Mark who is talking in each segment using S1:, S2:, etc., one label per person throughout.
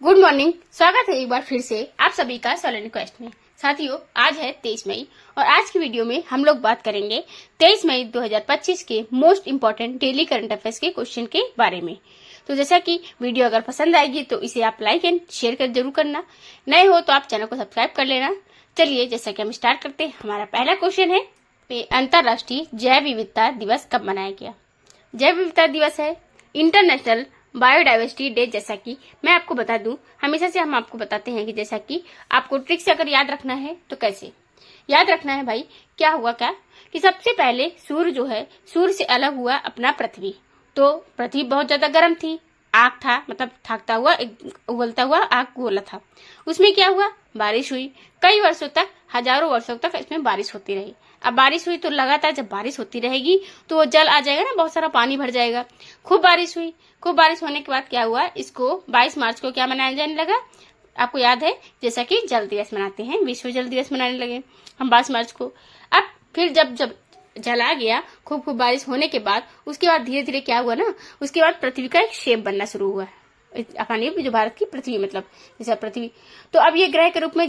S1: Good morning. स्वागत है एक बार फिर से आप सभी का सोलन क्वेस्ट में। साथियों, आज है 23 मई और आज की वीडियो में हम लोग बात करेंगे 23 मई 2025 के most important daily current affairs के क्वेश्चन के बारे में। तो जैसा कि वीडियो अगर पसंद आएगी तो इसे आप लाइक एंड शेयर कर जरूर करना। नए हो तो आप चैनल को सब्सक्राइब कर लेना। चलिए जैसा कि हम स्टार्ट करते हैं। हमारा पहला क्वेश्चन है, अंतर्राष्ट्रीय जैव विविधता दिवस कब मनाया गया? जैव विविधता दिवस है इंटरनेशनल बायोडाइवर्सिटी डे। जैसा कि मैं आपको बता दूं, हमेशा से हम आपको बताते हैं कि जैसा कि आपको ट्रिक से अगर याद रखना है तो कैसे याद रखना है भाई। क्या हुआ कि सबसे पहले सूर्य जो है, सूर्य से अलग हुआ अपना पृथ्वी। तो पृथ्वी बहुत ज्यादा गर्म थी, आग था, मतलब थाकता हुआ उबलता हुआ आग गोला था। उसमें क्या हुआ, बारिश हुई। कई वर्षों तक, हजारों वर्षों तक इसमें बारिश होती रही। अब बारिश हुई तो लगातार जब बारिश होती रहेगी तो वो जल आ जाएगा ना, बहुत सारा पानी भर जाएगा। खूब बारिश हुई। खूब बारिश होने के बाद क्या हुआ, इसको 22 मार्च को क्या मनाया जाने लगा? आपको याद है, जैसा कि जल दिवस मनाते हैं, विश्व जल दिवस मनाने लगे हम 22 मार्च को। अब फिर जब जल आ गया, खूब खूब बारिश होने के बाद, उसके बाद धीरे धीरे क्या हुआ ना, उसके बाद पृथ्वी का एक शेप बनना शुरू हुआ। अपनी जो भारत की पृथ्वी, मतलब जैसा पृथ्वी, तो अब ये ग्रह के रूप में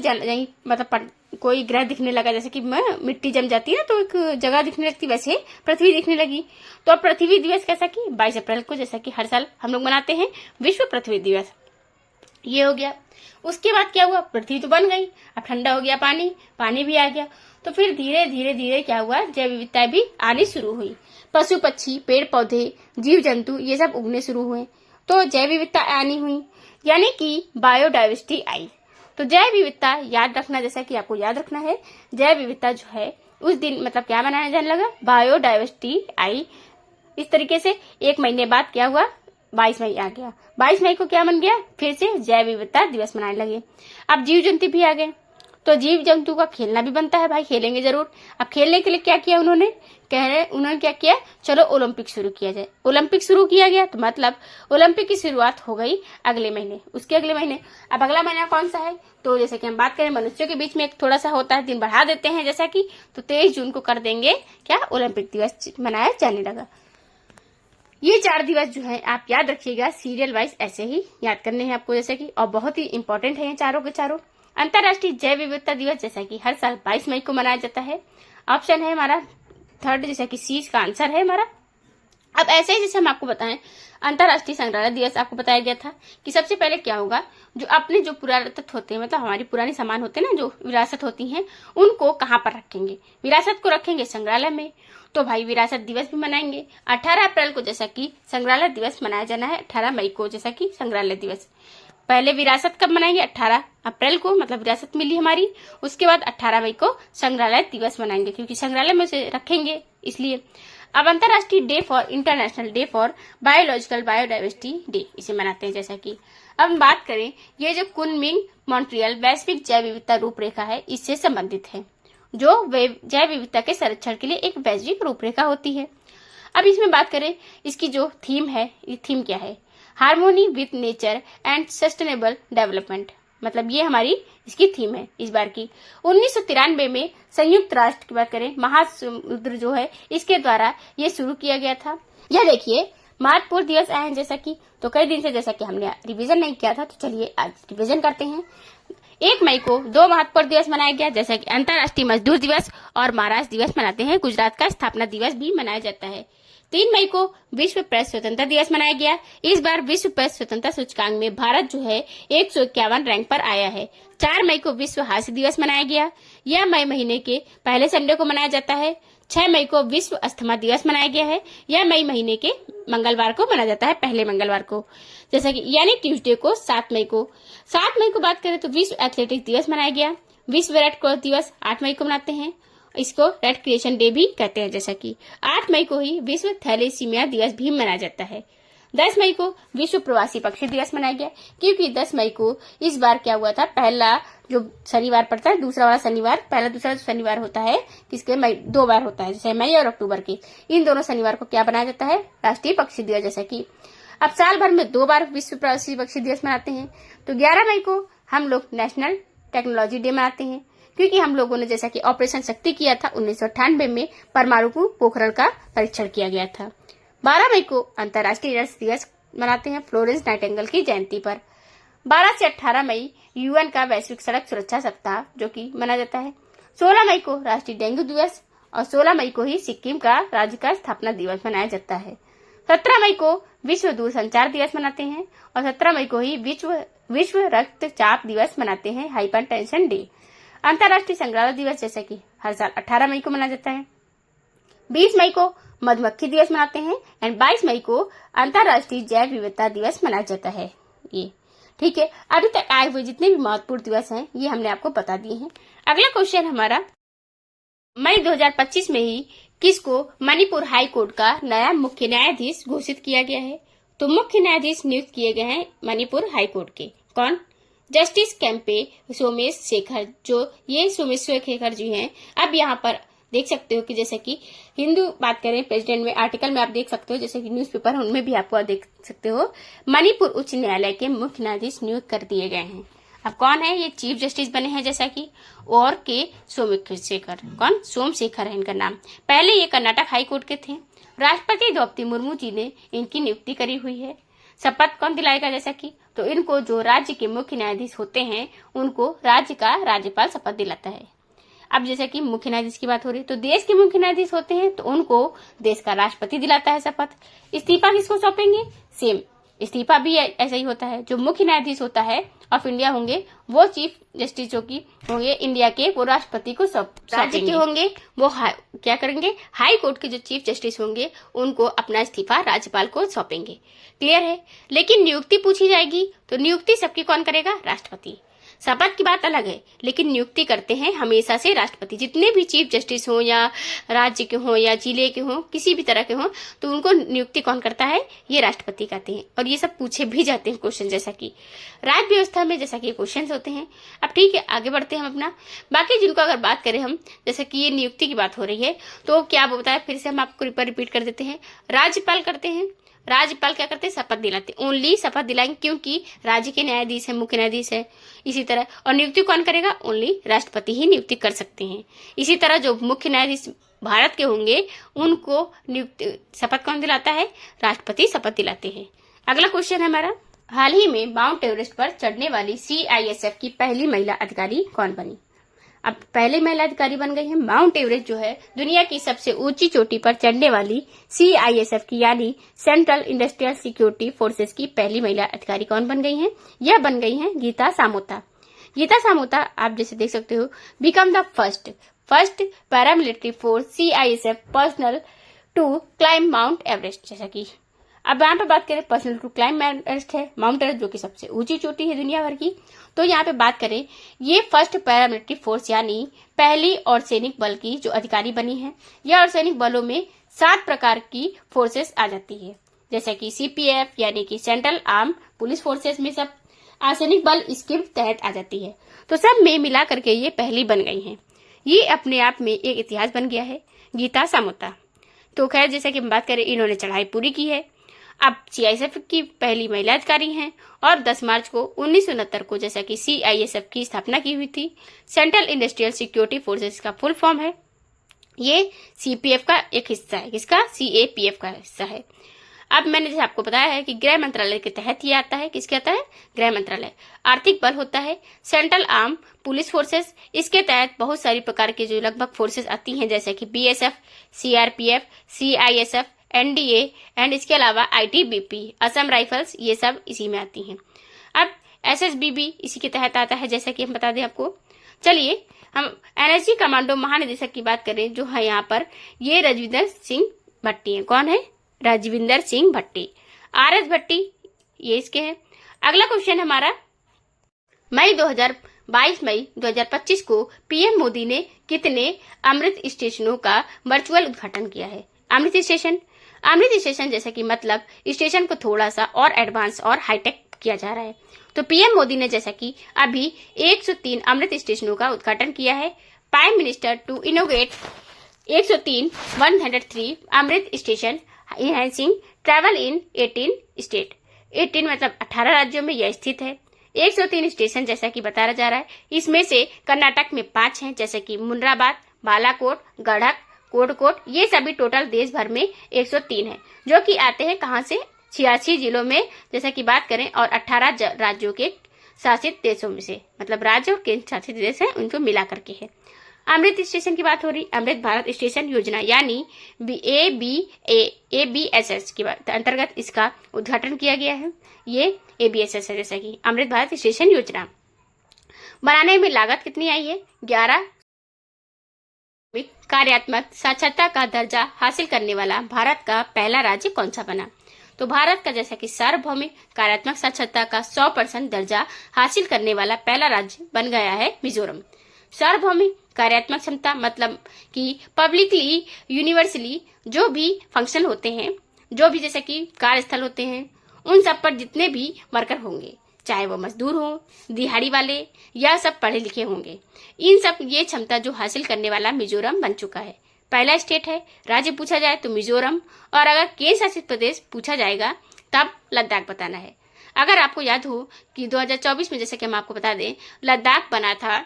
S1: मतलब कोई ग्रह दिखने लगा। जैसे कि मिट्टी जम जाती है तो एक जगह दिखने लगती, वैसे पृथ्वी दिखने लगी। तो अब पृथ्वी दिवस कैसा कि 22 अप्रैल को, जैसा कि हर साल हम लोग मनाते हैं, विश्व पृथ्वी दिवस। ये हो गया। उसके बाद क्या हुआ, पृथ्वी तो बन गई, अब ठंडा हो गया पानी भी आ गया। तो फिर धीरे धीरे धीरे क्या हुआ, जैव विविधता भी आनी शुरू हुई। पशु पक्षी, पेड़ पौधे, जीव जंतु ये सब उगने शुरू हुए। तो जैव विविधता आनी हुई, यानी कि बायोडाइवर्सिटी आई। तो जैव विविधता याद रखना, जैसा कि आपको याद रखना है, जैव विविधता जो है उस दिन मतलब क्या मनाया जाने लगा, बायोडाइवर्सिटी आई। इस तरीके से एक महीने बाद क्या हुआ, 22 मई आ गया। 22 मई को क्या बन गया, फिर से जैव विविधता दिवस मनाने लगे। अब जीव जंतु भी आ गए, तो जीव जंतु का खेलना भी बनता है भाई, खेलेंगे जरूर। अब खेलने के लिए क्या किया उन्होंने, उन्होंने क्या किया, चलो ओलंपिक शुरू किया जाए। ओलंपिक शुरू किया गया तो मतलब ओलंपिक की शुरुआत हो गई अगले महीने, उसके अगले महीने। अब अगला महीना कौन सा है, तो जैसे कि हम बात करें, मनुष्यों के बीच में एक थोड़ा सा होता है, दिन बढ़ा देते हैं, जैसा कि तो 23 जून को कर देंगे क्या, ओलंपिक दिवस मनाया जाने लगा। ये 4 दिवस जो है आप याद रखिएगा, सीरियल वाइज ऐसे ही याद करने हैं आपको, जैसे कि, और बहुत ही इंपॉर्टेंट है ये चारों के चारों। अंतर्राष्ट्रीय जैव विविधता दिवस जैसा कि हर साल 22 मई को मनाया जाता है। ऑप्शन है हमारा थर्ड, जैसा कि सी का आंसर है हमारा। अब ऐसे ही जैसे हम आपको बताएं, अंतर्राष्ट्रीय संग्रहालय दिवस आपको बताया गया था कि सबसे पहले क्या होगा, जो अपने जो पुरातत्व होते हैं, मतलब हमारी पुरानी सामान होते हैं ना, जो विरासत होती हैं, उनको कहाँ पर रखेंगे, विरासत को रखेंगे संग्रहालय में। तो भाई विरासत दिवस भी मनाएंगे 18 अप्रैल को, जैसा कि संग्रहालय दिवस मनाया जाना है 18 मई को, जैसा कि संग्रहालय दिवस। पहले विरासत कब मनाएंगे, 18 अप्रैल को, मतलब विरासत मिली हमारी। उसके बाद 18 मई को संग्रहालय दिवस मनाएंगे, क्योंकि संग्रहालय में से रखेंगे इसलिए। अब अंतर्राष्ट्रीय day for international day for biological biodiversity day, इसे मनाते हैं। जैसा कि अब हम बात करें, ये जो कुनमिंग मॉन्ट्रियल वैश्विक जैव विविधता रूपरेखा है, इससे संबंधित है, जो जैव विविधता के संरक्षण के लिए एक वैश्विक रूपरेखा होती है। अब इसमें बात करें, इसकी जो थीम है, ये थीम क्या है, harmony with nature and sustainable development, मतलब ये हमारी इसकी थीम है इस बार की। 1993 में संयुक्त राष्ट्र की बात करें, महासमुद्र जो है, इसके द्वारा ये शुरू किया गया था। यह देखिए, महत्वपूर्ण दिवस आए हैं, जैसा कि, तो कई दिन से जैसा कि हमने रिवीजन नहीं किया था, तो चलिए आज रिवीजन करते हैं। 1 मई को 2 महत्वपूर्ण दिवस मनाया गया, जैसा कि अंतर्राष्ट्रीय मजदूर दिवस और महाराष्ट्र दिवस मनाते हैं। गुजरात का स्थापना दिवस भी मनाया जाता है। 3 मई को विश्व प्रेस स्वतंत्रता दिवस मनाया गया। इस बार विश्व प्रेस स्वतंत्रता सूचकांक में भारत जो है 151 रैंक पर आया है। 4 मई को विश्व हास्य दिवस मनाया गया। यह मई महीने के पहले संडे को मनाया जाता है। 6 मई को विश्व अस्थमा दिवस मनाया गया है। यह मई महीने के मंगलवार को मनाया जाता है, पहले मंगलवार को, जैसा कि यानी ट्यूसडे को 7 मई को। 7 मई को बात करें तो विश्व एथलेटिक्स दिवस मनाया गया। विश्व रेड क्रॉस दिवस 8 मई को मनाते हैं, इसको रेड क्रिएशन डे भी कहते हैं। जैसा कि 8 मई को ही विश्व थैलेसीमिया दिवस भी मनाया जाता है। 10 मई को विश्व प्रवासी पक्षी दिवस मनाया गया, क्योंकि 10 मई को इस बार क्या हुआ था, पहला जो शनिवार पड़ता है, दूसरा वाला शनिवार, पहला दूसरा शनिवार होता है किसके, मई 2 बार होता है, जैसे मई और अक्टूबर के, इन दोनों शनिवार को क्या बनाया जाता है, राष्ट्रीय पक्षी दिवस। जैसा कि अब साल भर में 2 बार विश्व प्रवासी पक्षी दिवस मनाते हैं। तो 11 मई को हम लोग नेशनल टेक्नोलॉजी डे मनाते हैं, क्योंकि हम लोगों ने जैसा कि ऑपरेशन शक्ति किया था 1998 में, परमाणु पोखरण का परीक्षण किया गया था। 12 मई को अंतर्राष्ट्रीय नर्स दिवस मनाते हैं, फ्लोरेंस नाइटिंगेल की जयंती पर। 12 से 18 मई यूएन का वैश्विक सड़क सुरक्षा सप्ताह जो कि मनाया जाता है। 16 मई को राष्ट्रीय डेंगू दिवस और 16 मई को ही सिक्किम का राज्य का स्थापना दिवस मनाया जाता है। 17 मई को विश्व दूरसंचार दिवस मनाते हैं और 17 मई को ही विश्व रक्तचाप दिवस मनाते हैं, हाइपरटेंशन डे। अंतर्राष्ट्रीय संग्रहालय दिवस जैसे कि हर साल 18 मई को मनाया जाता है। 20 मई को मधुमक्खी दिवस मनाते हैं एंड 22 मई को अंतर्राष्ट्रीय जैव विविधता दिवस मनाया जाता है। ये ठीक है। अभी तक आए हुए जितने भी महत्वपूर्ण दिवस हैं ये हमने आपको बता दिए हैं। अगला क्वेश्चन हमारा, मई 2025 में ही किसको मणिपुर हाई कोर्ट का नया मुख्य न्यायाधीश घोषित किया गया है? तो मुख्य न्यायाधीश नियुक्त किए गए हैं मणिपुर हाई कोर्ट के। कौन? जस्टिस कैंपे सोमेश शेखर। जो ये सोमेश शेखर जी हैं, अब यहाँ पर देख सकते हो कि जैसे कि हिंदू बात करें प्रेसिडेंट में आर्टिकल में आप देख सकते हो, जैसे कि न्यूज़पेपर है उनमें भी आपको देख सकते हो, मणिपुर उच्च न्यायालय के मुख्य न्यायाधीश नियुक्त कर दिए गए हैं। अब कौन है ये चीफ जस्टिस बने हैं जैसा कि, और के सोमशेखर। कौन? सोमशेखर है इनका नाम। पहले ये कर्नाटक हाई कोर्ट के थे। राष्ट्रपति द्रौपदी मुर्मू जी ने इनकी नियुक्ति करी हुई है। शपथ कौन दिलाएगा जैसा कि, तो इनको जो राज्य के मुख्य न्यायाधीश होते हैं उनको राज्य का राज्यपाल शपथ दिलाता है। अब जैसे कि मुख्य न्यायाधीश की बात हो रही है तो देश के मुख्य न्यायाधीश होते हैं तो उनको देश का राष्ट्रपति दिलाता है शपथ। इस्तीफा किसको सौंपेंगे? सेम इस्तीफा भी ऐसा ही होता है। जो मुख्य न्यायाधीश होता है ऑफ इंडिया होंगे वो चीफ जस्टिस जो की होंगे इंडिया के, वो राष्ट्रपति को राज्य के होंगे वो क्या करेंगे? हाई कोर्ट के जो चीफ जस्टिस होंगे उनको अपना इस्तीफा राज्यपाल को सौंपेंगे। क्लियर है। लेकिन नियुक्ति पूछी जाएगी तो नियुक्ति सबकी कौन करेगा? राष्ट्रपति। शपथ की बात अलग है लेकिन नियुक्ति करते हैं हमेशा से राष्ट्रपति। जितने भी चीफ जस्टिस हो या राज्य के हो या जिले के हो, किसी भी तरह के हो, तो उनको नियुक्ति कौन करता है? ये राष्ट्रपति करते हैं। और ये सब पूछे भी जाते हैं क्वेश्चन, जैसा कि राज्य व्यवस्था में जैसा कि क्वेश्चन होते हैं। अब ठीक है, आगे बढ़ते हैं हम अपना। बाकी जिनको अगर बात करें हम, जैसे कि ये नियुक्ति की बात हो रही है तो क्या बताया, फिर से हम आपको रिपीट कर देते हैं। राज्यपाल करते हैं। राज्यपाल क्या करते हैं? शपथ दिलाते, ओनली शपथ दिलाएंगे क्योंकि राज्य के न्यायाधीश है, मुख्य न्यायाधीश है। इसी तरह और नियुक्ति कौन करेगा? ओनली राष्ट्रपति ही नियुक्ति कर सकते हैं। इसी तरह जो मुख्य न्यायाधीश भारत के होंगे उनको नियुक्ति शपथ कौन दिलाता है? राष्ट्रपति शपथ दिलाते हैं। अगला क्वेश्चन है हमारा, हाल ही में माउंट एवरेस्ट पर चढ़ने वाली CISF की पहली महिला अधिकारी कौन बनी? अब पहले महिला अधिकारी बन गई है। माउंट एवरेस्ट जो है दुनिया की सबसे ऊंची चोटी पर चढ़ने वाली CISF की यानी सेंट्रल इंडस्ट्रियल सिक्योरिटी फोर्सेस की पहली महिला अधिकारी कौन बन गई हैं? यह बन गई हैं गीता सामोता। गीता सामोता आप जैसे देख सकते हो, become the first paramilitary force CISF personnel to climb mount Everest. जैसा कि अब यहाँ पे बात करें पर्सनल टू क्लाइम एवरेस्ट है, माउंट एवरेस्ट जो कि सबसे ऊंची चोटी है दुनिया भर की। तो यहाँ पे बात करें ये फर्स्ट पैरामिलिट्री फोर्स यानी पहली और सैनिक बल की जो अधिकारी बनी है। यह और सैनिक बलों में 7 प्रकार की फोर्सेस आ जाती है, जैसे कि CPF यानी कि सेंट्रल आर्म पुलिस फोर्सेस में सब सैनिक बल इसके तहत आ जाती है। तो सब में मिला करके ये पहली बन गई है। ये अपने आप में एक इतिहास बन गया है गीता सामोता। तो खैर जैसे कि हम बात करें, इन्होंने चढ़ाई पूरी की है। अब CISF की पहली महिला अधिकारी हैं और 10 मार्च को 1969 को जैसा कि CISF की स्थापना की हुई थी। सेंट्रल इंडस्ट्रियल सिक्योरिटी फोर्सेस का फुल फॉर्म है। ये CPF का एक हिस्सा है। किसका? CAPF का हिस्सा है। अब मैंने जैसे आपको बताया है कि गृह मंत्रालय के तहत ये आता है। किसके आता है? गृह मंत्रालय। आर्थिक बल होता है सेंट्रल आर्म पुलिस फोर्सेस। इसके तहत बहुत सारी प्रकार के जो लगभग फोर्सेस आती हैं, जैसे कि BSF, CRPF, CISF, NDA and इसके अलावा ITBP, असम राइफल्स, ये सब इसी में आती हैं। अब SSB भी इसी के तहत आता है, जैसा कि हम बता दें आपको। चलिए हम NSG कमांडो महानिदेशक की बात करें जो है यहाँ पर, ये राजविंदर सिंह भट्टी है। कौन है? राजविंदर सिंह भट्टी। RS भट्टी ये इसके हैं। अगला क्वेश्चन हमारा, मई 2025 को PM मोदी ने कितने अमृत स्टेशनों का वर्चुअल उद्घाटन किया है? अमृत स्टेशन जैसे कि मतलब स्टेशन को थोड़ा सा और एडवांस और हाईटेक किया जा रहा है। तो PM मोदी ने जैसा कि अभी 103 अमृत स्टेशनों का उद्घाटन किया है। Prime minister to innovate 103 Amrit station enhancing travel in 18 state. 18 मतलब 18 राज्यों में यह स्थित है। 103 स्टेशन जैसा कि बताया जा रहा है। इसमें से कर्नाटक में 5 हैं, जैसे कि मुनराबाद, बालाकोट, गढ़क, कोटकोट, ये सभी टोटल देश भर में 103 है, जो कि आते हैं कहाँ से? 86 जिलों में जैसा कि बात करें, और 18 राज्यों के शासित देशों में से, मतलब राज्य और केंद्र शासित देश है उनको मिला करके है। अमृत स्टेशन की बात हो रही, अमृत भारत स्टेशन योजना यानी ABSS के अंतर्गत इसका उद्घाटन किया गया है। ये ABSS है, जैसा कि अमृत भारत स्टेशन योजना बनाने में लागत कितनी आई है? 11। कार्यात्मक साक्षरता का दर्जा हासिल करने वाला भारत का पहला राज्य कौन सा बना? तो भारत का जैसा कि सार्वभौमिक कार्यात्मक साक्षरता का 100% दर्जा हासिल करने वाला पहला राज्य बन गया है मिजोरम। सार्वभौमिक कार्यात्मक क्षमता मतलब कि पब्लिकली यूनिवर्सली जो भी फंक्शन होते हैं, जो भी जैसे कि कार्यस्थल होते हैं, उन सब पर जितने भी वर्कर होंगे, चाहे वो मजदूर हो, दिहाड़ी वाले या सब पढ़े लिखे होंगे, इन सब ये क्षमता जो हासिल करने वाला मिजोरम बन चुका है। पहला स्टेट है। राज्य पूछा जाए तो मिजोरम, और अगर केंद्र शासित प्रदेश पूछा जाएगा तब लद्दाख बताना है। अगर आपको याद हो कि 2024 में, जैसे कि हम आपको बता दें, लद्दाख बना था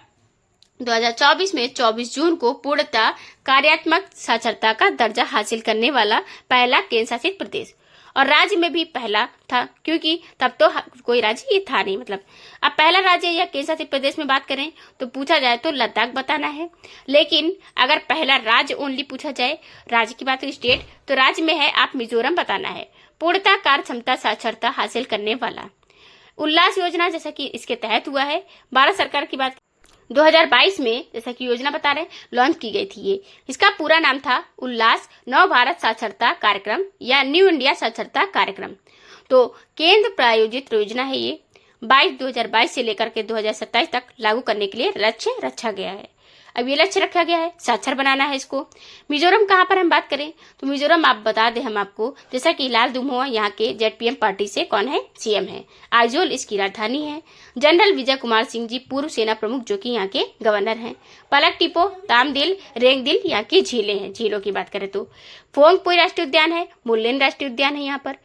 S1: 2024 में 24 जून को पूर्णतः कार्यात्मक साक्षरता का दर्जा हासिल करने वाला पहला केंद्र शासित प्रदेश, और राज्य में भी पहला था, क्योंकि तब तो कोई राज्य ये था नहीं। मतलब अब पहला राज्य या केंद्र शासित प्रदेश में बात करें तो पूछा जाए तो लद्दाख बताना है। लेकिन अगर पहला राज्य ओनली पूछा जाए, राज्य की बात करें स्टेट, तो राज्य में है आप मिजोरम बताना है। पूर्णतः कार्य क्षमता साक्षरता हासिल करने वाला उल्लास योजना जैसा कि इसके तहत हुआ है। भारत सरकार की बात 2022 में जैसा कि योजना बता रहे लॉन्च की गई थी। ये इसका पूरा नाम था उल्लास नव भारत साक्षरता कार्यक्रम या न्यू इंडिया साक्षरता कार्यक्रम। तो केंद्र प्रायोजित योजना है। ये 2022 से लेकर के 2027 तक लागू करने के लिए लक्ष्य रखा गया है। अब ये लक्ष्य रखा गया है साक्षर बनाना है इसको। मिजोरम कहाँ पर हम बात करें तो मिजोरम आप बता दें हम आपको, जैसा कि लाल दुमोआ यहाँ के ZPM पार्टी से कौन है? CM है। आइजोल इसकी राजधानी है। जनरल विजय कुमार सिंह जी पूर्व सेना प्रमुख जो कि यहाँ के गवर्नर हैं। पलक टिपो, तामदिल, रेंगदिल यहाँ की झीलें हैं। झीलों की बात करें तो फोंगपोई राष्ट्रीय उद्यान है, मुल्लेन राष्ट्रीय उद्यान है। यहाँ पर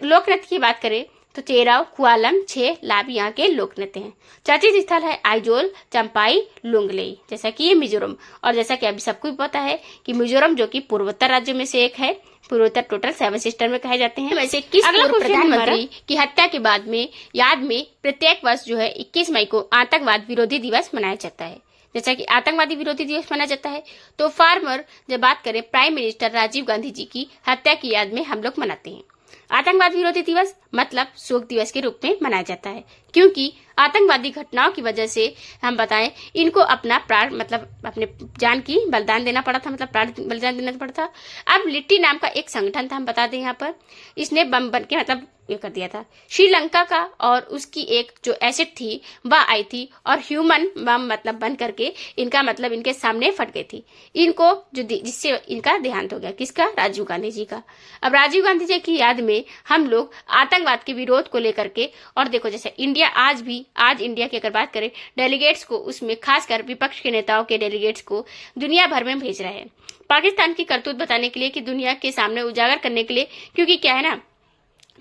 S1: लोक नृत्य की बात करें तो चेराव, कुआलम, छे लाभ यहाँ के लोक नृत्य हैं। चर्चित स्थल है आइजोल, चंपाई, लुंगलेई, जैसा कि ये मिजोरम। और जैसा कि अभी सबको पता है कि मिजोरम जो कि पूर्वोत्तर राज्यों में से एक है, पूर्वोत्तर टोटल 7 सिस्टर में कहे जाते हैं। वैसे किस पूर्व प्रधानमंत्री की हत्या के बाद में याद में प्रत्येक वर्ष जो है 21 मई को आतंकवाद विरोधी दिवस मनाया जाता है। जैसा कि आतंकवादी विरोधी दिवस मनाया जाता है, तो फार्मर जब बात करें प्राइम मिनिस्टर राजीव गांधी जी की हत्या की याद में हम लोग मनाते हैं। आतंकवाद विरोधी दिवस मतलब शोक दिवस के रूप में मनाया जाता है, क्योंकि आतंकवादी घटनाओं की वजह से हम बताएं इनको अपना प्राण मतलब अपने जान की बलिदान देना पड़ा था, मतलब प्राण बलिदान देना पड़ा था। अब लिट्टी नाम का एक संगठन था, हम बता दें यहाँ पर, इसने बम बन के मतलब ये कर दिया था श्रीलंका का, और उसकी एक जो एसिड थी वह आई थी और ह्यूमन बम मतलब बन करके इनका मतलब इनके सामने फट गई थी। इनको जो जिससे इनका देहांत हो गया, किसका? राजीव गांधी जी का। अब राजीव गांधी जी की याद में हम लोग आतंकवाद के विरोध को लेकर के, और देखो जैसे इंडिया आज इंडिया की अगर बात करें डेलीगेट्स को, उसमें खासकर विपक्ष के नेताओं के डेलीगेट्स को दुनिया भर में भेज रहे हैं पाकिस्तान की करतूत बताने के लिए, कि दुनिया के सामने उजागर करने के लिए। क्योंकि क्या है ना,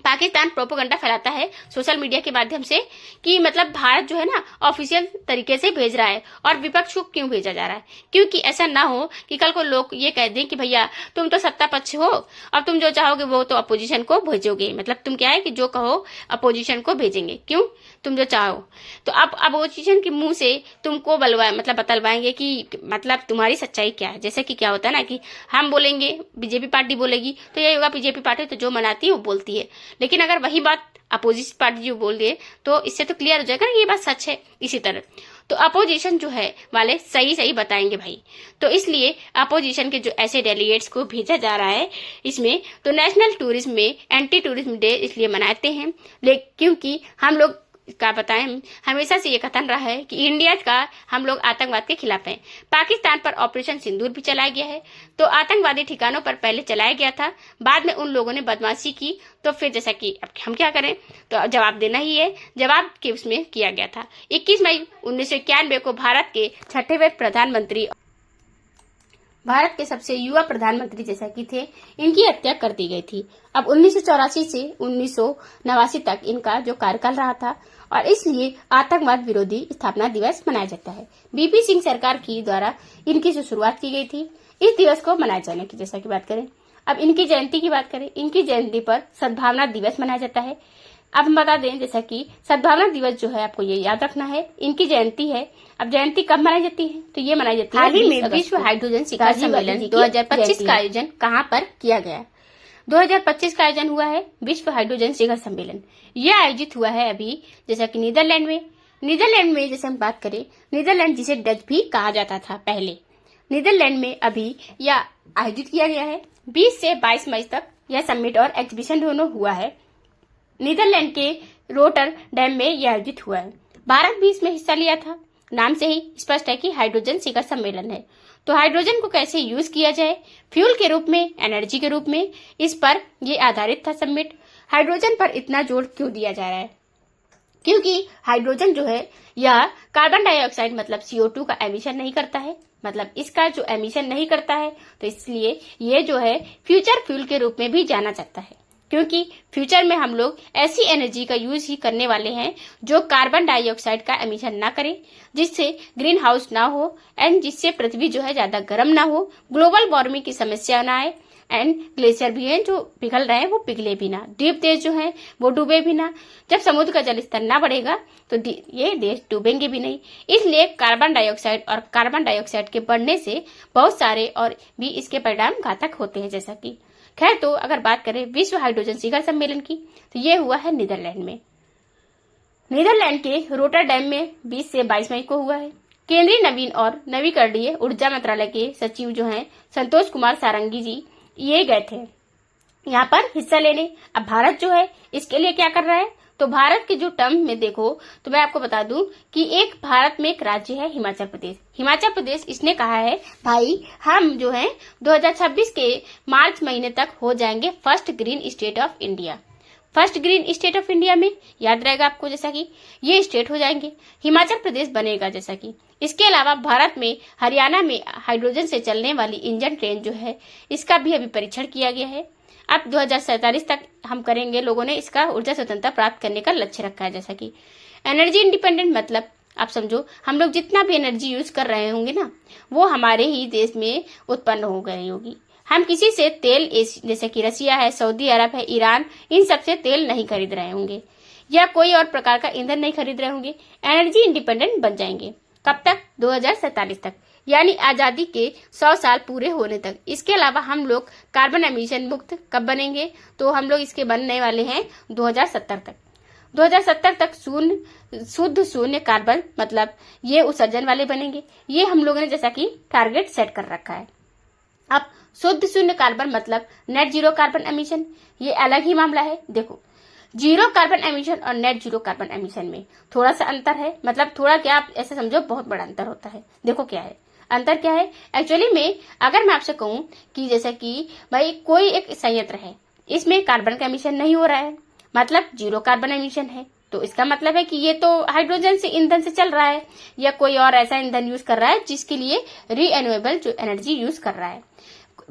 S1: पाकिस्तान प्रोपोगंडा फैलाता है सोशल मीडिया के माध्यम से कि मतलब भारत जो है ना ऑफिशियल तरीके से भेज रहा है, और विपक्ष को क्यों भेजा जा रहा है? क्योंकि ऐसा ना हो कि कल को लोग ये कह दें कि भैया तुम तो सत्ता पक्ष हो, अब तुम जो चाहोगे वो तो अपोजिशन को भेजोगे। मतलब तुम क्या है कि जो कहो अपोजिशन को भेजेंगे, क्यों? तुम जो चाहो। तो अब अपोजिशन के मुंह से तुमको मतलब बतलवाएंगे कि मतलब तुम्हारी सच्चाई क्या है। जैसे कि क्या होता है ना कि हम बोलेंगे, बीजेपी पार्टी बोलेगी तो यही होगा, बीजेपी पार्टी तो जो मनाती है वो बोलती है। लेकिन अगर वही बात अपोजिशन पार्टी जो बोल दे तो इससे तो क्लियर हो जाएगा ना ये बात सच है। इसी तरह तो अपोजिशन जो है वाले सही सही भाई। तो इसलिए अपोजिशन के जो ऐसे डेलीगेट्स को भेजा जा रहा है इसमें, तो नेशनल टूरिज्म में एंटी टूरिज्म डे इसलिए मनाते हैं, क्योंकि हम लोग का बताएं हमेशा से ये कथन रहा है कि इंडिया का हम लोग आतंकवाद के खिलाफ हैं। पाकिस्तान पर ऑपरेशन सिंदूर भी चलाया गया है, तो आतंकवादी ठिकानों पर पहले चलाया गया था, बाद में उन लोगों ने बदमाशी की, तो फिर जैसा कि अब हम क्या करें, तो जवाब देना ही है। जवाब के उसमें किया गया था। 21 मई 1991 को भारत के 6वें प्रधानमंत्री, भारत के सबसे युवा प्रधानमंत्री जैसा कि थे, इनकी हत्या कर दी गई थी। अब 1984 से 1989 तक इनका जो कार्यकाल रहा था, और इसलिए आतंकवाद विरोधी स्थापना दिवस मनाया जाता है। BP सिंह सरकार की द्वारा इनकी जो शुरुआत की गई थी इस दिवस को मनाए जाने की जैसा की बात करें। अब इनकी जयंती की बात करें, इनकी जयंती पर सद्भावना दिवस मनाया जाता है। अब हम बता दें जैसा कि सद्भावना दिवस जो है आपको ये याद रखना है, इनकी जयंती है। अब जयंती कब मनाई जाती है? तो ये मनाई जाती है हाल ही में विश्व हाइड्रोजन शिखर सम्मेलन 2025 का आयोजन कहाँ पर किया गया? 2025 का आयोजन हुआ है विश्व हाइड्रोजन शिखर सम्मेलन। यह आयोजित हुआ है अभी जैसा कि नीदरलैंड में। नीदरलैंड में जैसे हम बात करें, नीदरलैंड जिसे डच भी कहा जाता था पहले, नीदरलैंड में अभी यह आयोजित किया गया है। 20 से 22 मई तक यह समिट और एग्जीबिशन दोनों हुआ है। नीदरलैंड के रोटरडैम में यह आयोजित हुआ है। भारत भी इसमें हिस्सा लिया था। नाम से ही स्पष्ट है कि हाइड्रोजन शिखर सम्मेलन है। तो हाइड्रोजन को कैसे यूज किया जाए, फ्यूल के रूप में, एनर्जी के रूप में, इस पर ये आधारित था समिट। हाइड्रोजन पर इतना जोर क्यों दिया जा रहा है? क्योंकि हाइड्रोजन जो है यह कार्बन डाइऑक्साइड मतलब CO2 का एमिशन नहीं करता है, मतलब इसका जो एमिशन नहीं करता है, तो इसलिए ये जो है फ्यूचर फ्यूल के रूप में भी जाना जाता है। क्योंकि फ्यूचर में हम लोग ऐसी एनर्जी का यूज ही करने वाले हैं जो कार्बन डाइऑक्साइड का एमिशन ना करे, जिससे ग्रीन हाउस ना हो एंड जिससे पृथ्वी जो है ज्यादा गर्म ना हो, ग्लोबल वार्मिंग की समस्या ना आए एंड ग्लेशियर भी हैं जो पिघल रहे हैं वो पिघले भी ना, द्वीप देश जो हैं वो डूबे भी ना। जब समुद्र का जल स्तर ना बढ़ेगा तो ये देश डूबेंगे भी नहीं। इसलिए कार्बन डाइऑक्साइड के बढ़ने से बहुत सारे और भी इसके परिणाम घातक होते हैं। जैसा कि खैर, तो अगर बात करें विश्व हाइड्रोजन शिखर सम्मेलन की, तो ये हुआ है नीदरलैंड में। नीदरलैंड के रोटरडैम में 20 से 22 मई को हुआ है। केंद्रीय नवीन और नवीकरणीय ऊर्जा मंत्रालय के सचिव जो हैं संतोष कुमार सारंगी जी, ये गए थे यहाँ पर हिस्सा लेने। अब भारत जो है इसके लिए क्या कर रहा है? तो भारत के जो टर्म में देखो तो मैं आपको बता दूं कि एक भारत में एक राज्य है हिमाचल प्रदेश। हिमाचल प्रदेश इसने कहा है भाई हम जो है 2026 के मार्च महीने तक हो जाएंगे first green state of India. First green state of India में याद रहेगा आपको, जैसा कि ये स्टेट हो जाएंगे, हिमाचल प्रदेश बनेगा। जैसा कि इसके अलावा भारत में हरियाणा में हाइड्रोजन से चलने वाली इंजन ट्रेन जो है इसका भी अभी परीक्षण किया गया है। अब 2047 तक हम करेंगे, लोगों ने इसका ऊर्जा स्वतंत्रता प्राप्त करने का लक्ष्य रखा है। जैसा कि एनर्जी इंडिपेंडेंट मतलब आप समझो हम लोग जितना भी एनर्जी यूज कर रहे होंगे ना, वो हमारे ही देश में उत्पन्न हो गई होगी। हम किसी से तेल जैसे कि रसिया है, सऊदी अरब है, ईरान, इन सबसे तेल नहीं खरीद रहे होंगे या कोई और प्रकार का ईंधन नहीं खरीद रहे होंगे। एनर्जी इंडिपेंडेंट बन जाएंगे। कब तक? 2047 तक, यानी आजादी के 100 साल पूरे होने तक। इसके अलावा हम लोग कार्बन एमिशन मुक्त कब बनेंगे? तो हम लोग इसके बनने वाले हैं 2070 तक। 2070 तक शुद्ध शून्य कार्बन मतलब ये उत्सर्जन वाले बनेंगे। ये हम लोगों ने जैसा कि टारगेट सेट कर रखा है। अब शुद्ध शून्य कार्बन मतलब नेट जीरो कार्बन एमिशन, ये अलग ही मामला है। देखो, जीरो कार्बन एमिशन और नेट जीरो कार्बन एमिशन में थोड़ा सा अंतर है, मतलब थोड़ा क्या आप ऐसे समझो बहुत बड़ा अंतर होता है। देखो क्या है अंतर, क्या है एक्चुअली में। अगर मैं आपसे कहूं कि जैसे कि भाई कोई एक संयंत्र है, इसमें कार्बन का एमिशन नहीं हो रहा है, मतलब जीरो कार्बन एमिशन है, तो इसका मतलब है कि ये तो हाइड्रोजन से ईंधन से चल रहा है या कोई और ऐसा ईंधन यूज कर रहा है जिसके लिए रीएन्यूएबल जो एनर्जी यूज कर रहा है,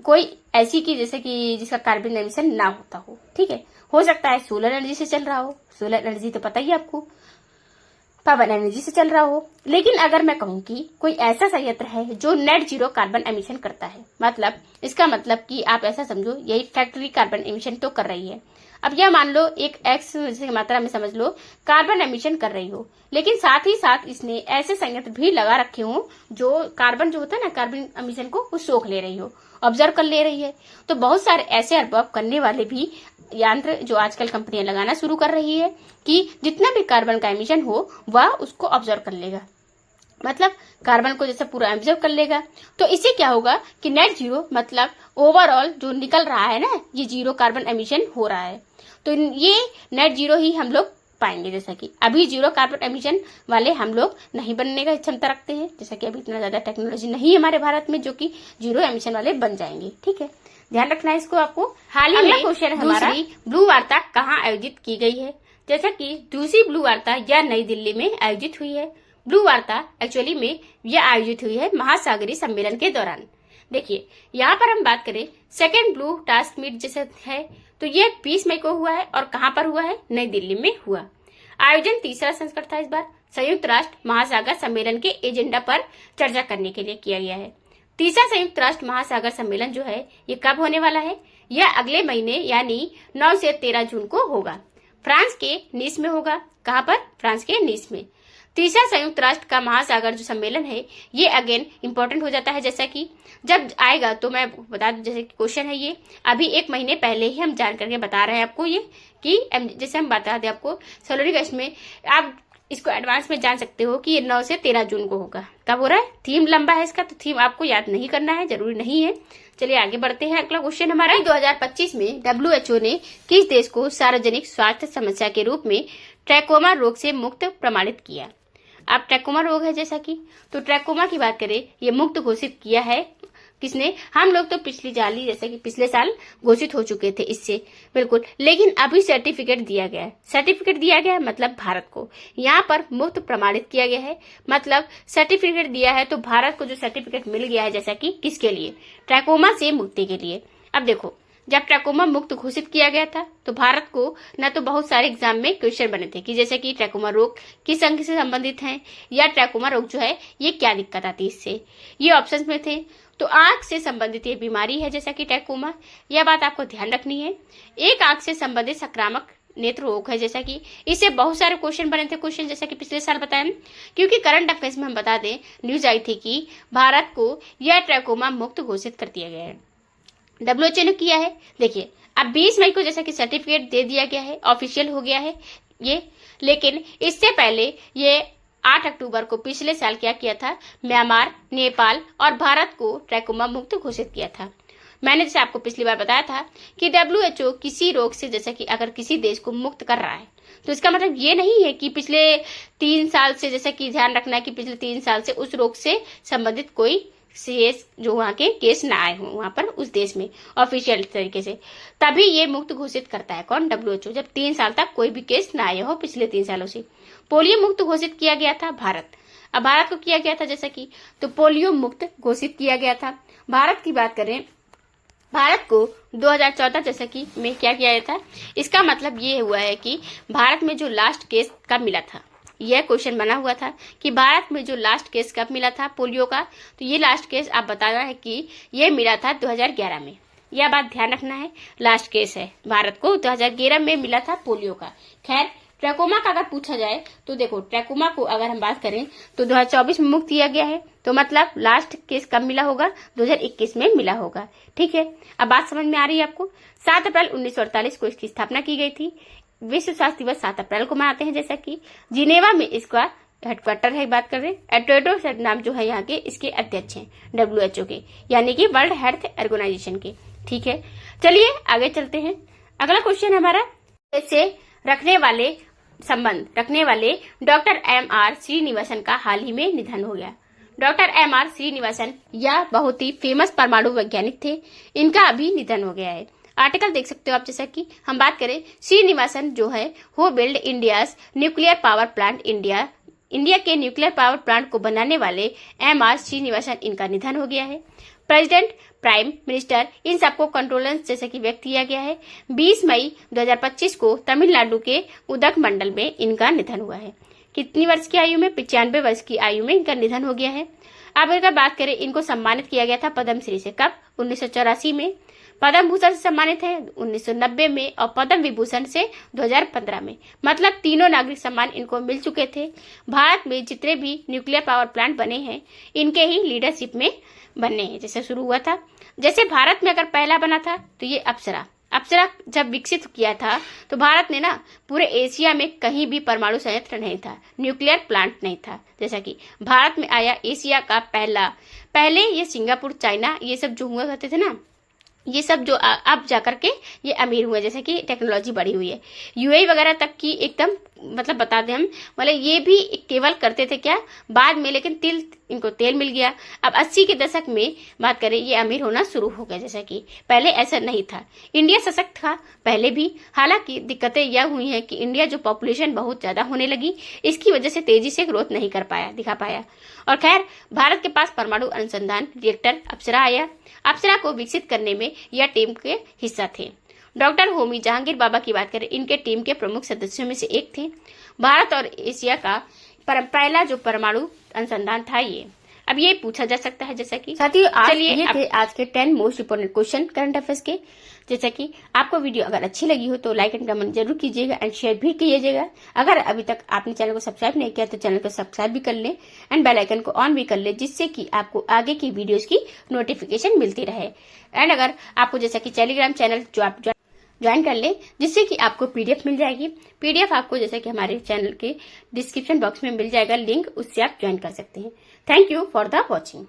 S1: कोई ऐसी की जैसे कि जिसका कार्बन एमिशन ना होता हो। ठीक है, हो सकता है सोलर एनर्जी से चल रहा हो, सोलर एनर्जी तो पता ही आपको पवन एनर्जी से चल रहा हो। लेकिन अगर मैं कहूँ कि कोई ऐसा संयंत्र है जो नेट जीरो कार्बन एमिशन करता है, मतलब इसका मतलब कि आप ऐसा समझो यही फैक्ट्री कार्बन एमिशन तो कर रही है। अब यह मान लो एक एक्स मात्रा में समझ लो कार्बन एमिशन कर रही हो, लेकिन साथ ही साथ इसने ऐसे संयंत्र भी लगा रखे हो जो कार्बन जो होता है ना, कार्बन एमिशन को वो सोख ले रही हो, ऑब्जर्व कर ले रही है। तो बहुत सारे ऐसे ऑब्जर्व करने वाले भी यंत्र जो आजकल कंपनियां लगाना शुरू कर रही है कि जितना भी कार्बन का एमिशन हो वह उसको ऑब्जर्व कर लेगा, मतलब कार्बन को जैसे पूरा ऑब्जर्व कर लेगा। तो इससे क्या होगा कि नेट जीरो मतलब ओवरऑल जो निकल रहा है ना, ये जीरो कार्बन एमिशन हो रहा है। तो ये नेट जीरो ही हम लोग पाएंगे। जैसा कि अभी जीरो कार्बन एमिशन वाले हम लोग नहीं बनने का क्षमता रखते हैं, जैसा कि अभी इतना ज्यादा टेक्नोलॉजी नहीं है हमारे भारत में जो कि जीरो एमिशन वाले बन जाएंगे। ठीक है, ध्यान रखना है इसको आपको। हाल ही में क्वेश्चन हमारा ब्लू वार्ता कहाँ आयोजित की गई है? जैसा कि दूसरी ब्लू वार्ता यह नई दिल्ली में आयोजित हुई है। ब्लू वार्ता एक्चुअली में यह आयोजित हुई है महासागरीय सम्मेलन के दौरान। देखिए यहाँ पर हम बात करें सेकेंड ब्लू टास्क मीट जैसे है, तो ये 20 मई को हुआ है और कहाँ पर हुआ है? नई दिल्ली में हुआ। आयोजन तीसरा संस्करण था। इस बार संयुक्त राष्ट्र महासागर सम्मेलन के एजेंडा पर चर्चा करने के लिए किया गया है। तीसरा संयुक्त राष्ट्र महासागर सम्मेलन जो है ये कब होने वाला है? यह अगले महीने यानी 9 से 13 जून को होगा। फ्रांस के नीस में होगा। कहाँ पर? फ्रांस के नीस में। तीसरा संयुक्त राष्ट्र का महासागर जो सम्मेलन है ये अगेन इंपॉर्टेंट हो जाता है, जैसा कि जब आएगा तो मैं बता दूं, जैसे क्वेश्चन है ये अभी 1 महीने पहले ही हम जान करके बता रहे हैं आपको ये कि जैसे हम बता दें आपको सोलर अगस्त में, आप इसको एडवांस में जान सकते हो कि ये 9 से 13 जून को होगा। कब हो रहा है? थीम लंबा है इसका, तो थीम आपको याद नहीं करना है, जरूरी नहीं है। चलिए आगे बढ़ते हैं। अगला क्वेश्चन हमारा 2025 में WHO ने किस देश को सार्वजनिक स्वास्थ्य समस्या के रूप में ट्रैकोमा रोग से मुक्त प्रमाणित किया? अब ट्रैकोमा रोग है जैसा कि, तो ट्रैकोमा की बात करें, ये मुक्त घोषित किया है किसने? हम लोग तो जैसे कि पिछले साल घोषित हो चुके थे इससे, बिल्कुल, लेकिन अभी सर्टिफिकेट दिया गया है। सर्टिफिकेट दिया गया है मतलब भारत को यहाँ पर मुक्त प्रमाणित किया गया है, मतलब सर्टिफिकेट दिया है तो भारत को जो सर्टिफिकेट मिल गया है, जैसा कि किसके लिए? ट्रैकोमा से मुक्ति के लिए। अब देखो, जब ट्रैकोमा मुक्त घोषित किया गया था तो भारत को न तो बहुत सारे एग्जाम में क्वेश्चन बने थे कि जैसे कि ट्रैकोमा रोग किस अंग से संबंधित है, या ट्रैकोमा रोग जो है ये क्या दिक्कत आती है इससे, ये ऑप्शंस में थे। तो आंख से संबंधित ये बीमारी है जैसा कि ट्रैकोमा, यह बात आपको ध्यान रखनी है। एक आंख से संबंधित संक्रामक नेत्र रोग है, जैसा कि इससे बहुत सारे क्वेश्चन बने थे, क्वेश्चन जैसा कि पिछले साल बताया, क्योंकि करंट अफेयर्स में हम बता दें न्यूज आई थी कि भारत को यह ट्रैकोमा मुक्त घोषित कर दिया गया है, WHO ने किया है। देखिए अब 20 मई को जैसा कि सर्टिफिकेट दे दिया गया है, ऑफिशियल हो गया है ये, लेकिन इससे पहले ये 8 अक्टूबर को पिछले साल क्या किया था, म्यांमार, नेपाल और भारत को ट्रैकोमा मुक्त घोषित किया था। मैंने जैसे आपको पिछली बार बताया था कि WHO किसी रोग से, जैसे कि अगर किसी देश को मुक्त कर रहा है तो इसका मतलब ये नहीं है कि पिछले 3 साल से, जैसे कि ध्यान रखना है कि पिछले 3 साल से उस रोग से संबंधित कोई केस, जो वहाँ के केस ना आए हों वहाँ पर उस देश में ऑफिशियल तरीके से, तभी ये मुक्त घोषित करता है। कौन? WHO। जब 3 साल तक कोई भी केस ना आए हो पिछले 3 सालों से। पोलियो मुक्त घोषित किया गया था भारत। अब भारत को किया गया था जैसा कि, तो पोलियो मुक्त घोषित किया गया था। भारत की बात करें, भारत को 2014 जैसा कि में क्या किया था, इसका मतलब ये हुआ है कि भारत में जो लास्ट केस कब मिला था, यह क्वेश्चन बना हुआ था कि भारत में जो लास्ट केस कब मिला था पोलियो का, तो ये लास्ट केस आप बताना है कि ये मिला था 2011 में। यह बात ध्यान रखना है, लास्ट केस है, भारत को 2011 में मिला था पोलियो का। खैर ट्रैकोमा का अगर पूछा जाए तो देखो, ट्रैकोमा को अगर हम बात करें तो 2024 में मुक्त किया गया है, तो मतलब लास्ट केस कब मिला होगा? 2021 में मिला होगा। ठीक है, अब बात समझ में आ रही है आपको। 7 अप्रैल 1948 को इसकी स्थापना की गई थी। विश्व स्वास्थ्य दिवस 7 अप्रैल को मनाते हैं, जैसा कि जिनेवा में इसका हेडक्वार्टर है। बात कर रहे हैं एड्रेडो नाम जो है यहाँ के, इसके अध्यक्ष हैं WHO के, यानी कि वर्ल्ड हेल्थ ऑर्गेनाइजेशन के। ठीक है, चलिए आगे चलते हैं। अगला क्वेश्चन हमारा, इससे संबंध रखने वाले डॉक्टर MR श्रीनिवासन का हाल ही में निधन हो गया। डॉक्टर MR श्रीनिवासन यह बहुत ही फेमस परमाणु वैज्ञानिक थे, इनका अभी निधन हो गया है। आर्टिकल देख सकते हो आप, जैसा कि हम बात करें श्रीनिवासन जो है who build India's nuclear power plant, India के न्यूक्लियर पावर प्लांट को बनाने वाले MR श्रीनिवासन, इनका निधन हो गया है। प्रेसिडेंट, प्राइम मिनिस्टर, इन सबको कंडोलेंस जैसे कि व्यक्त किया गया है। 20 मई 2025 को तमिलनाडु के उदगमंडल में इनका निधन हुआ है। कितनी वर्ष की आयु में? 95 वर्ष की आयु में इनका निधन हो गया है। अब अगर बात करें, इनको सम्मानित किया गया था पद्मश्री से। कब? 1984 में। पद्म भूषण से सम्मानित है 1990 में, और पद्म विभूषण से 2015 में। मतलब तीनों नागरिक सम्मान इनको मिल चुके थे। भारत में जितने भी न्यूक्लियर पावर प्लांट बने हैं इनके ही लीडरशिप में बनने हैं, जैसे शुरू हुआ था। जैसे भारत में अगर पहला बना था तो ये अप्सरा जब विकसित किया था तो भारत ने ना पूरे एशिया में कहीं भी परमाणु संयंत्र नहीं था, न्यूक्लियर प्लांट नहीं था। जैसा कि भारत में आया एशिया का पहले ये सिंगापुर, चाइना, ये सब जो हुआ करते थे ना, ये सब जो अब जाकर के ये अमीर हुए, जैसे कि टेक्नोलॉजी बढ़ी हुई है। UAE वगैरह तक की एकदम, मतलब बता दें हम, मतलब ये भी केवल करते थे क्या बाद में, लेकिन इनको तेल मिल गया। अब 80 के दशक में बात करें, ये अमीर होना शुरू हो गया, जैसा कि पहले ऐसा नहीं था। इंडिया सशक्त था पहले भी, हालांकि दिक्कतें यह हुई हैं कि इंडिया जो पॉपुलेशन बहुत ज्यादा होने लगी, इसकी वजह से तेजी से ग्रोथ नहीं दिखा पाया। और खैर भारत के पास परमाणु अनुसंधान रिएक्टर अप्सरा आया। अप्सरा को विकसित करने में यह टीम के हिस्सा थे। डॉक्टर होमी जहांगीर बाबा की बात करें, इनके टीम के प्रमुख सदस्यों में से एक थे। भारत और एशिया का पहला जो परमाणु अनुसंधान था ये। अब ये पूछा जा सकता है जैसा कि साथियों चलिए ये थे आज के 10 most important question current affairs के। जैसा कि आपको वीडियो अगर अच्छी लगी हो तो लाइक एंड कमेंट जरूर कीजिएगा एंड शेयर भी कीजिएगा। अगर अभी तक आपने चैनल को सब्सक्राइब नहीं किया तो चैनल को सब्सक्राइब भी कर लें एंड बेल आइकन को ऑन भी कर ले, जिससे कि आपको आगे की वीडियोस की नोटिफिकेशन मिलती रहे। एंड अगर आपको जैसा कि टेलीग्राम चैनल जो आप ज्वाइन कर ले, जिससे कि आपको पीडीएफ मिल जाएगी। पीडीएफ आपको जैसे कि हमारे चैनल के डिस्क्रिप्शन बॉक्स में मिल जाएगा लिंक, उससे आप ज्वाइन कर सकते हैं। Thank you for the watching.